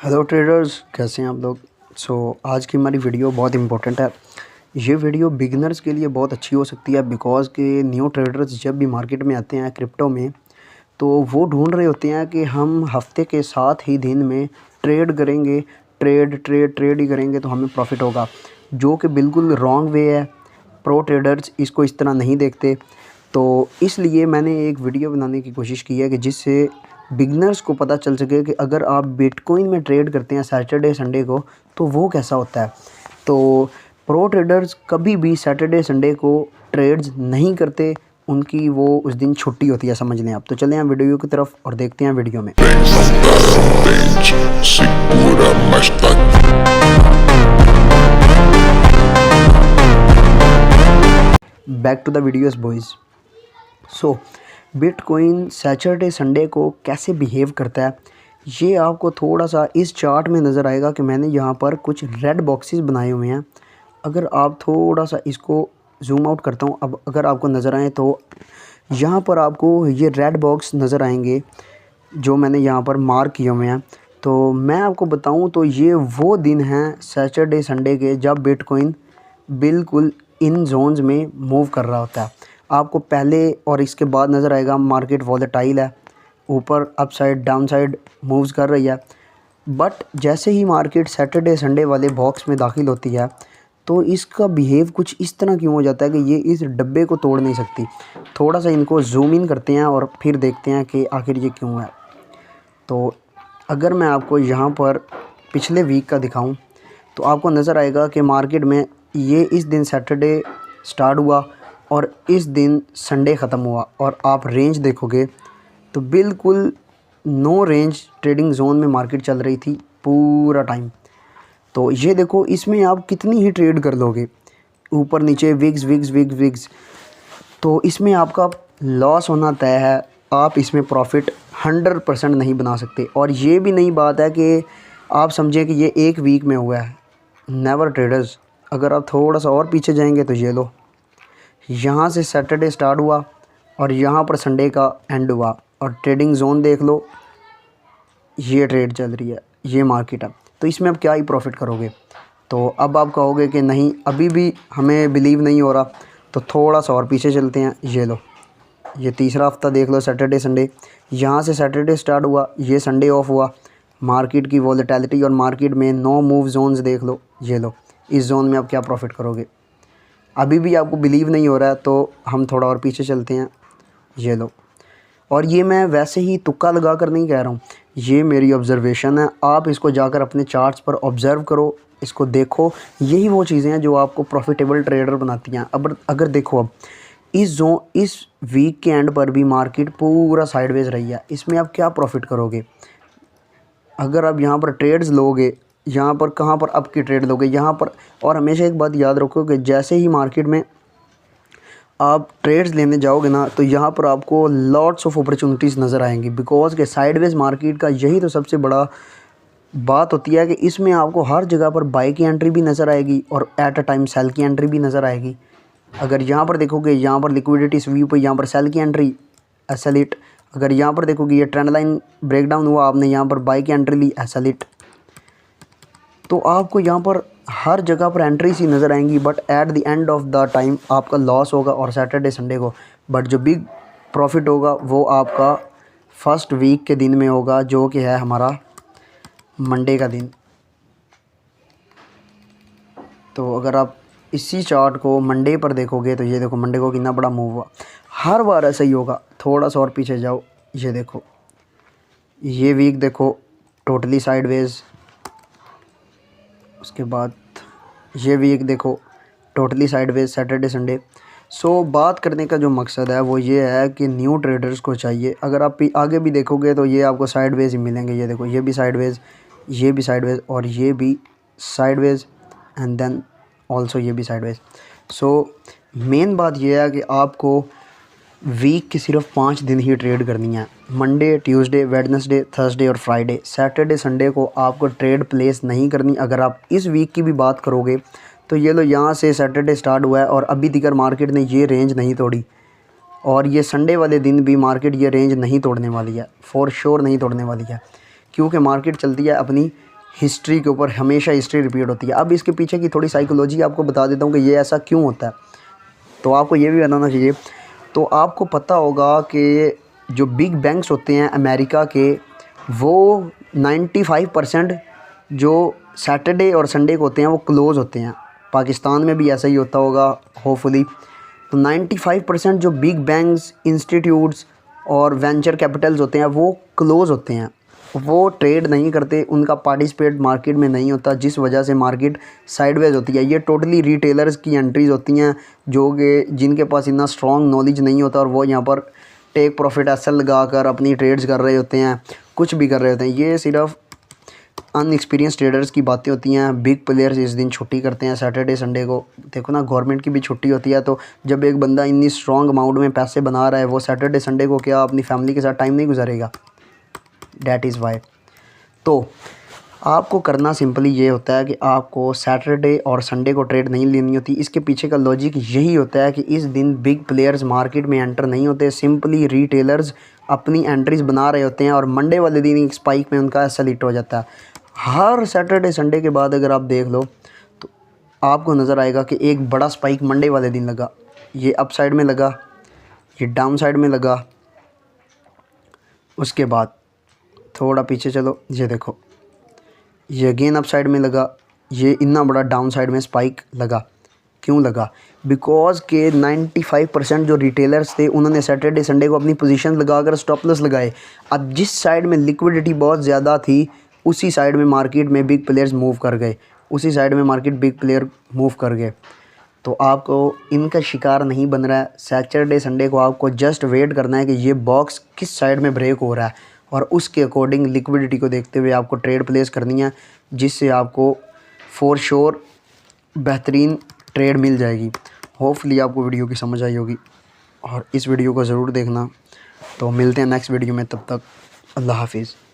Hello traders, कैसे हैं आप लोग। आज की हमारी वीडियो बहुत इम्पोर्टेंट है। ये वीडियो बिगिनर्स के लिए बहुत अच्छी हो सकती है बिकॉज़ के न्यू ट्रेडर्स जब भी मार्केट में आते हैं क्रिप्टो में, तो वो ढूंढ रहे होते हैं कि हम हफ्ते के 7 ही दिन में ट्रेड करेंगे, ट्रेड ही करेंगे तो हमें प्रॉफिट होगा, जो कि बिल्कुल रॉन्ग वे है। प्रो ट्रेडर्स इसको इस तरह नहीं देखते। तो इसलिए मैंने एक वीडियो बनाने की कोशिश की है कि जिससे बिगनर्स को पता चल सके कि अगर आप बिटकॉइन में ट्रेड करते हैं सैटरडे संडे को तो वो कैसा होता है। तो प्रो ट्रेडर्स कभी भी सैटरडे संडे को ट्रेड्स नहीं करते, उनकी वो उस दिन छुट्टी होती है, समझ लें आप। तो चलें हम वीडियो की तरफ और देखते हैं वीडियो में। Back to the videos boys. Bitcoin Saturday Sunday को कैसे बिहेव करता है, ये आपको थोड़ा सा इस चार्ट में नज़र आएगा कि मैंने यहाँ पर कुछ रेड बॉक्सेस बनाए हुए हैं। अगर आप थोड़ा सा इसको जूम आउट करता हूँ, अब अगर आपको नज़र आए तो यहाँ पर आपको ये रेड बॉक्स नज़र आएंगे जो मैंने यहाँ पर मार्क किए हुए हैं। तो मैं आपको बताऊँ तो ये वो दिन हैं सैटरडे संडे के जब बिटकॉइन बिल्कुल इन जोन्स में मूव कर रहा होता है। आपको पहले और इसके बाद नज़र आएगा मार्केट वॉलेटाइल है, ऊपर up side down side moves कर रही है। बट जैसे ही मार्केट सैटरडे संडे वाले बॉक्स में दाखिल होती है तो इसका बिहेव कुछ इस तरह क्यों हो जाता है कि ये इस डब्बे को तोड़ नहीं सकती। थोड़ा सा इनको जूम इन करते हैं और फिर देखते हैं कि आखिर ये क्यों है। तो अगर मैं आपको यहाँ पर पिछले वीक का दिखाऊं तो आपको नज़र आएगा कि मार्केट में ये इस दिन सैटरडे स्टार्ट हुआ और इस दिन संडे ख़त्म हुआ, और आप रेंज देखोगे तो बिल्कुल नो रेंज ट्रेडिंग जोन में मार्केट चल रही थी पूरा टाइम। तो ये देखो, इसमें आप कितनी ही ट्रेड कर लोगे, ऊपर नीचे विग्स। तो इसमें आपका लॉस होना तय है। आप इसमें प्रॉफिट 100% नहीं बना सकते। और ये भी नहीं बात है कि आप समझें कि ये एक वीक में हुआ है। नेवर ट्रेडर्स, अगर आप थोड़ा सा और पीछे जाएंगे तो ये लो, यहाँ से सैटरडे स्टार्ट हुआ और यहाँ पर संडे का एंड हुआ, और ट्रेडिंग जोन देख लो, ये ट्रेड चल रही है, ये मार्केट है। तो इसमें अब क्या ही प्रॉफिट करोगे। तो अब आप कहोगे कि नहीं, अभी भी हमें बिलीव नहीं हो रहा, तो थोड़ा सा और पीछे चलते हैं। ये लो, ये तीसरा हफ्ता देख लो, सैटरडे संडे, यहाँ से सैटरडे स्टार्ट हुआ, ये संडे ऑफ हुआ। मार्केट की वॉलेटिलिटी और मार्केट में नो मूव जोन्स देख लो, ये लो, इस जोन में आप क्या प्रॉफिट करोगे। अभी भी आपको बिलीव नहीं हो रहा है तो हम थोड़ा और पीछे चलते हैं। ये लो, और ये मैं वैसे ही तुक्का लगा कर नहीं कह रहा हूँ, ये मेरी ऑब्ज़र्वेशन है। आप इसको जाकर अपने चार्ट्स पर ऑब्ज़र्व करो, इसको देखो। यही वो चीज़ें हैं जो आपको प्रॉफिटेबल ट्रेडर बनाती हैं। अब अगर देखो, अब इस वीक के एंड पर भी मार्केट पूरा साइडवेज रही है, इसमें आप क्या प्रॉफिट करोगे। अगर आप यहाँ पर ट्रेड्स लोगे, यहाँ पर कहाँ पर अप की ट्रेड लोगे, यहाँ पर। और हमेशा एक बात याद रखो कि जैसे ही मार्केट में आप ट्रेड्स लेने जाओगे ना, तो यहाँ पर आपको लॉट्स ऑफ अपॉर्चुनिटीज़ नज़र आएंगी, बिकॉज़ के साइडवेज मार्केट का यही तो सबसे बड़ा बात होती है कि इसमें आपको हर जगह पर बाई की एंट्री भी नज़र आएगी और एट अ टाइम सेल की एंट्री भी नज़र आएगी। अगर यहाँ पर देखोगे, यहाँ पर लिक्विडिटी स्वीप हुई, यहाँ पर सेल की एंट्री, एसएल इट। अगर यहाँ पर देखोगे, ये ट्रेंड लाइन ब्रेकडाउन हुआ, आपने यहाँ पर बाई की एंट्री ली, एसएल इट। तो आपको यहाँ पर हर जगह पर एंट्री सी नज़र आएंगी, but at the end of the time आपका लॉस होगा, और सैटरडे संडे को। बट जो बिग प्रॉफिट होगा वो आपका फर्स्ट वीक के दिन में होगा, जो कि है हमारा मंडे का दिन। तो अगर आप इसी चार्ट को मंडे पर देखोगे तो ये देखो, मंडे को कितना बड़ा मूव हुआ। हर बार ऐसा ही होगा। थोड़ा सा और पीछे जाओ, ये देखो, ये वीक देखो, टोटली साइडवेज। उसके बाद ये वीक देखो, टोटली साइडवेज, सैटरडे संडे। बात करने का जो मकसद है वो ये है कि न्यू ट्रेडर्स को चाहिए, अगर आप आगे भी देखोगे तो ये आपको साइडवेज ही मिलेंगे। ये देखो, ये भी साइडवेज, ये भी साइडवेज, और ये भी साइडवेज, एंड देन ऑल्सो ये भी साइडवेज। मेन बात ये है कि आपको वीक की सिर्फ 5 दिन ही ट्रेड करनी है। मंडे, ट्यूसडे, वेडनेसडे, थर्सडे और फ्राइडे। सैटरडे संडे को आपको ट्रेड प्लेस नहीं करनी। अगर आप इस वीक की भी बात करोगे तो ये लो, यहाँ से सैटरडे स्टार्ट हुआ है और अभी तक मार्केट ने ये रेंज नहीं तोड़ी, और ये संडे वाले दिन भी मार्केट ये रेंज नहीं तोड़ने वाली है, फॉर श्योर नहीं तोड़ने वाली है, क्योंकि मार्केट चलती है अपनी हिस्ट्री के ऊपर हमेशा हिस्ट्री रिपीट होती है। अब इसके पीछे की थोड़ी साइकोलॉजी आपको बता देता हूँ कि ये ऐसा क्यों होता है, तो आपको ये भी बनाना चाहिए। तो आपको पता होगा कि जो बिग बैंक्स होते हैं अमेरिका के, वो 95% जो सैटरडे और संडे को होते हैं वो क्लोज़ होते हैं। पाकिस्तान में भी ऐसा ही होता होगा होपफुली। तो 95% जो बिग बैंक्स, इंस्टीट्यूट्स और वेंचर कैपिटल्स होते हैं वो क्लोज़ होते हैं, वो ट्रेड नहीं करते, उनका पार्टिसिपेट मार्केट में नहीं होता, जिस वजह से मार्केट साइडवेज होती है। ये टोटली रिटेलर्स की एंट्रीज़ होती हैं जो कि जिनके पास इतना स्ट्रॉन्ग नॉलेज नहीं होता और वो यहाँ पर टेक प्रॉफिट एसएल लगा कर अपनी ट्रेड्स कर रहे होते हैं, कुछ भी कर रहे होते हैं। ये सिर्फ अनएक्सपीरियंस ट्रेडर्स की बातें होती हैं। बिग प्लेयर्स इस दिन छुट्टी करते हैं, सैटरडे संडे को। देखो ना, गवर्नमेंट की भी छुट्टी होती है, तो जब एक बंदा इतनी स्ट्रॉन्ग अमाउंट में पैसे बना रहा है, वो सैटरडे संडे को क्या अपनी फैमिली के साथ टाइम नहीं गुजारेगा? That is why. तो आपको करना सिंपली ये होता है कि आपको सैटरडे और संडे को ट्रेड नहीं लेनी होती। इसके पीछे का लॉजिक यही होता है कि इस दिन बिग प्लेयर्स मार्केट में एंटर नहीं होते, सिंपली रिटेलर्स अपनी एंट्रीज बना रहे होते हैं और मंडे वाले दिन एक स्पाइक में उनका एसएल हिट हो जाता है। हर सैटरडे संडे के बाद अगर आप देख लो तो आपको नज़र आएगा कि एक बड़ा स्पाइक मंडे वाले दिन लगा, ये अप साइड में लगा, ये डाउन साइड में लगा, उसके बाद थोड़ा पीछे चलो, ये देखो ये अगेन अप साइड में लगा, ये इतना बड़ा डाउन साइड में स्पाइक लगा। क्यों लगा? बिकॉज के 95% जो रिटेलर्स थे उन्होंने सैटरडे संडे को अपनी पोजीशन लगाकर स्टॉप लॉस लगाए। अब जिस साइड में लिक्विडिटी बहुत ज़्यादा थी उसी साइड में मार्केट में बिग प्लेयर्स मूव कर गए, उसी साइड में मार्केट बिग प्लेयर मूव कर गए। तो आपको इनका शिकार नहीं बन रहा है। सैटरडे संडे को आपको जस्ट वेट करना है कि ये बॉक्स किस साइड में ब्रेक हो रहा है और उसके अकॉर्डिंग लिक्विडिटी को देखते हुए आपको ट्रेड प्लेस करनी है, जिससे आपको फॉर श्योर बेहतरीन ट्रेड मिल जाएगी। होपफुली आपको वीडियो की समझ आई होगी और इस वीडियो को ज़रूर देखना। तो मिलते हैं नेक्स्ट वीडियो में, तब तक अल्लाह हाफिज़।